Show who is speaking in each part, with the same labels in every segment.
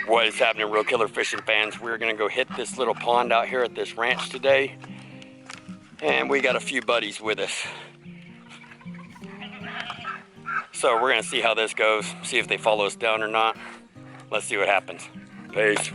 Speaker 1: What is happening, Real Killer Fishing fans? We're gonna go hit this little pond out here at this ranch today, and we got a few buddies with us. So we're gonna see how this goes, see if they follow us down or not. Let's see what happens. Peace.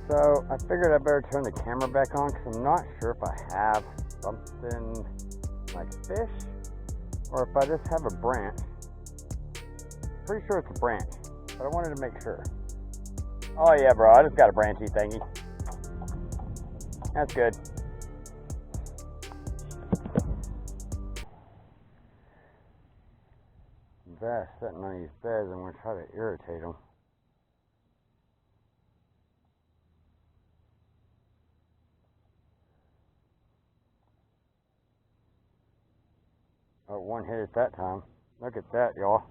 Speaker 1: So I figured I better turn the camera back on because I'm not sure if I have something like fish or if I just have a branch. Pretty sure it's a branch, but I wanted to make sure. Oh yeah, bro, I just got a branchy thingy. That's good. Bass sitting on these beds, I'm going to try to irritate them. Oh, one hit at that time. Look at that, y'all.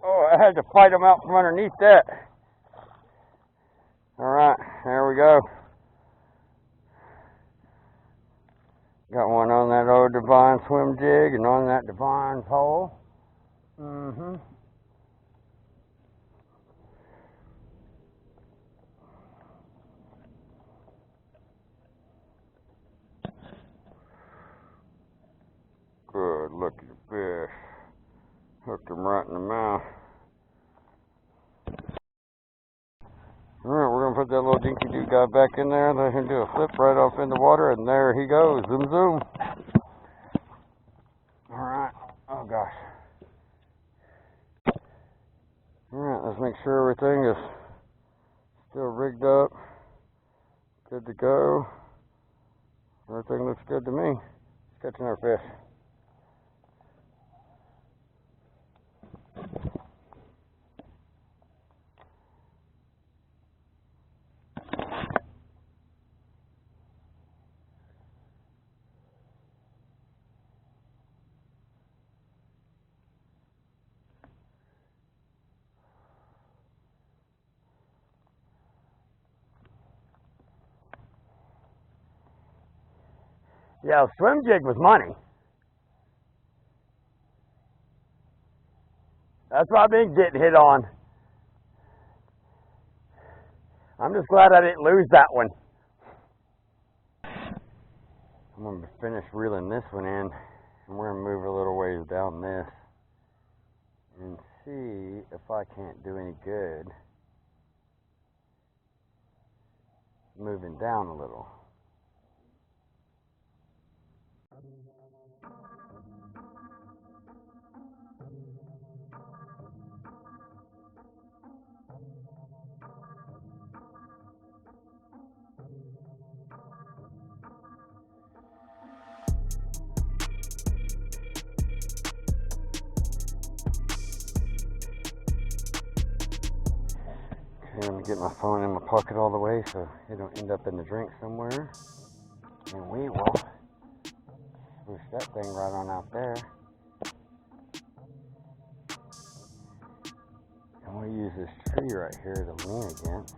Speaker 1: Oh, I had to fight him out from underneath that. Alright, there we go. Got one on that old DivineSwimJig and on that Divine pole. Good, look at the fish. Hooked him right in the mouth. Alright, we're going to put that little dinky doo guy back in there, let him do a flip right off in the water, and there he goes. Zoom, zoom. Alright, oh gosh. Alright, let's make sure everything is still rigged up. Good to go. Everything looks good to me. Let's catch another fish. Yeah, swim jig was money. That's what I've been getting hit on. I'm just glad I didn't lose that one. I'm going to finish reeling this one in, and we're going to move a little ways down this and see if I can't do any good moving down a little. Okay, I'm going to get my phone in my pocket all the way so it don't end up in the drink somewhere. And we will push that thing right on out there. And we'll use this tree right here to lean against.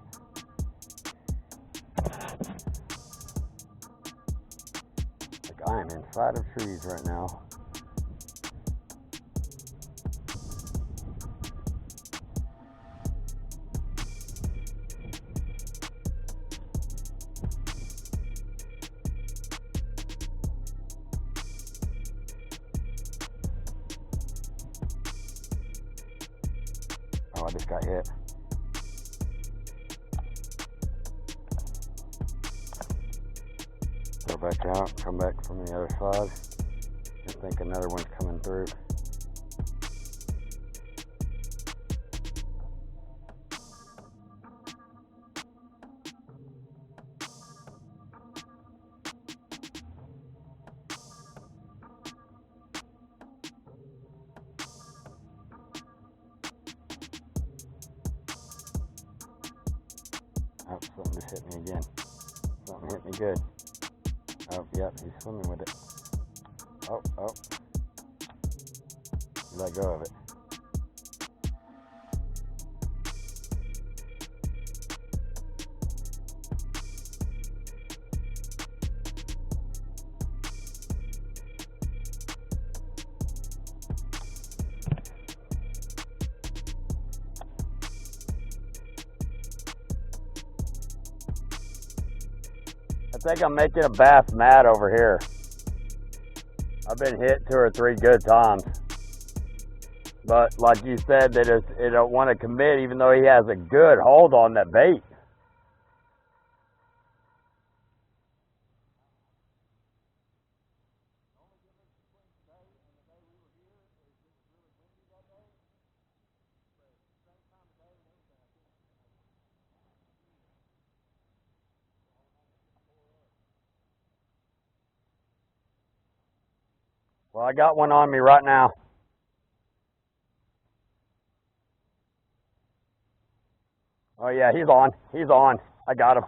Speaker 1: Like I am inside of trees right now. Oh, I just got hit. Go back out, come back from the other side. I think another one's coming through. Oh, something just hit me again. Something hit me good. Oh, yep, he's swimming with it. Oh. Let go of it. I think I'm making a bass mad over here. I've been hit 2 or 3 good times. But like you said, they don't want to commit even though he has a good hold on that bait. Well, I got one on me right now. Oh yeah, he's on. He's on. I got him.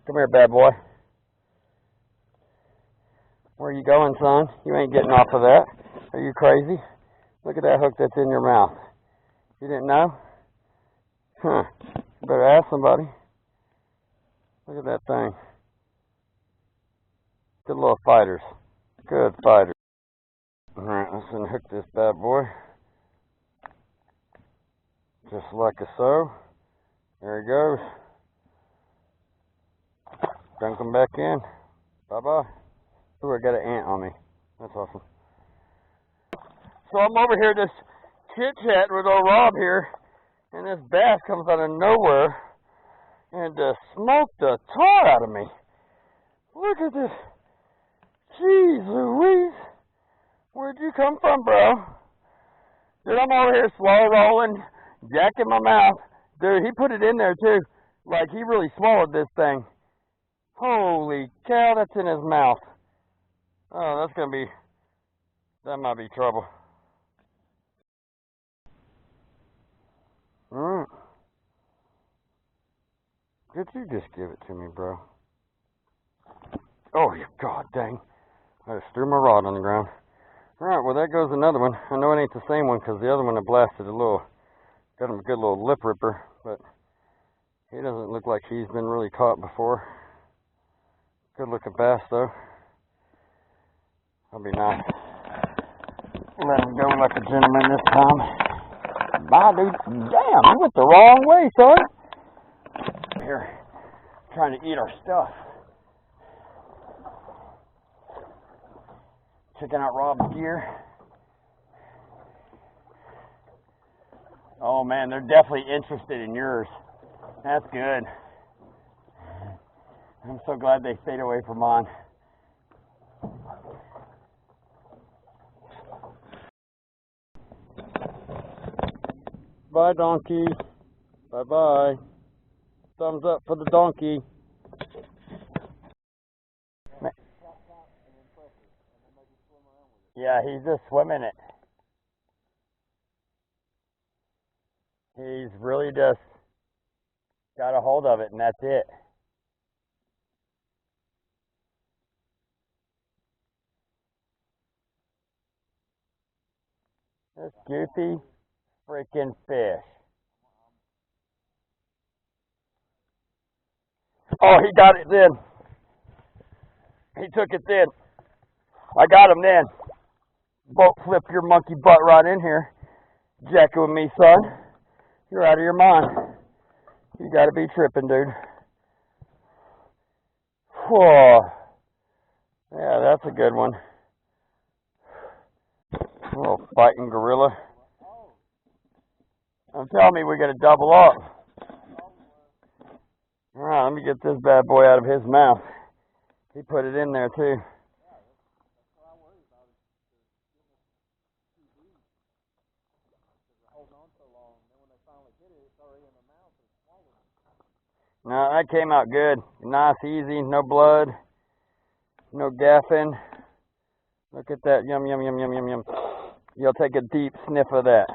Speaker 1: Come here, bad boy. Where are you going, son? You ain't getting off of that. Are you crazy? Look at that hook that's in your mouth. You didn't know? Huh. You better ask somebody. Look at that thing. Good little fighters. Good fighters. Alright, let's unhook this bad boy. Just like so. There he goes. Dunk him back in. Bye-bye. Ooh, I got an ant on me. That's awesome. So I'm over here just chit-chatting with old Rob here, and this bass comes out of nowhere and smoked the tar out of me. Look at this. Jeez Louise. Where'd you come from, bro? Dude, I'm over here slow rolling, jack in my mouth. Dude, he put it in there too. Like, he really swallowed this thing. Holy cow, that's in his mouth. Oh, that might be trouble. Alright. Could you just give it to me, bro? Oh, you god dang. I just threw my rod on the ground. Alright, well there goes another one. I know it ain't the same one because the other one I blasted got him a good little lip ripper, but he doesn't look like he's been really caught before. Good looking bass though. That'll be nice. Let him go like a gentleman this time. Bye, dude. Damn, I went the wrong way, son. Here, trying to eat our stuff. Checking out Rob's gear. Oh man, they're definitely interested in yours. That's good. I'm so glad they stayed away from mine. Bye, donkey. Bye-bye. Thumbs up for the donkey. Yeah, he's just swimming it. He's really just got a hold of it, and that's it. This goofy freaking fish. Oh, he got it then. He took it then. I got him then. Boat flip your monkey butt right in here. Jacking with me, son. You're out of your mind. You gotta be tripping, dude. Whoa. Yeah, that's a good one. little fighting gorilla. I'm telling me we gotta double up. Alright, let me get this bad boy out of his mouth. He put it in there too. No, that came out good. Nice, easy, no blood, no gaffing. Look at that, yum, yum, yum, yum, yum, yum. You'll take a deep sniff of that.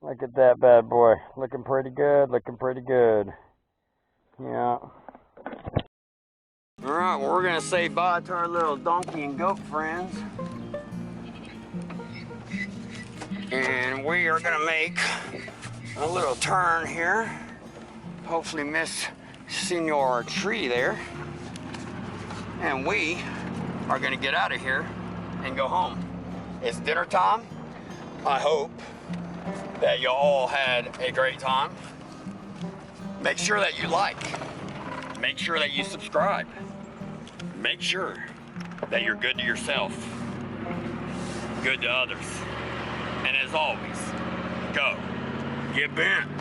Speaker 1: Look at that bad boy. Looking pretty good, looking pretty good. Yeah. Alright, well, we're gonna say bye to our little donkey and goat friends. And we are gonna make a little turn here. Hopefully miss Senor Tree there. And we are gonna get out of here and go home. It's dinner time. I hope that you all had a great time. Make sure that you like. Make sure that you subscribe. Make sure that you're good to yourself, good to others. And as always, go get bent.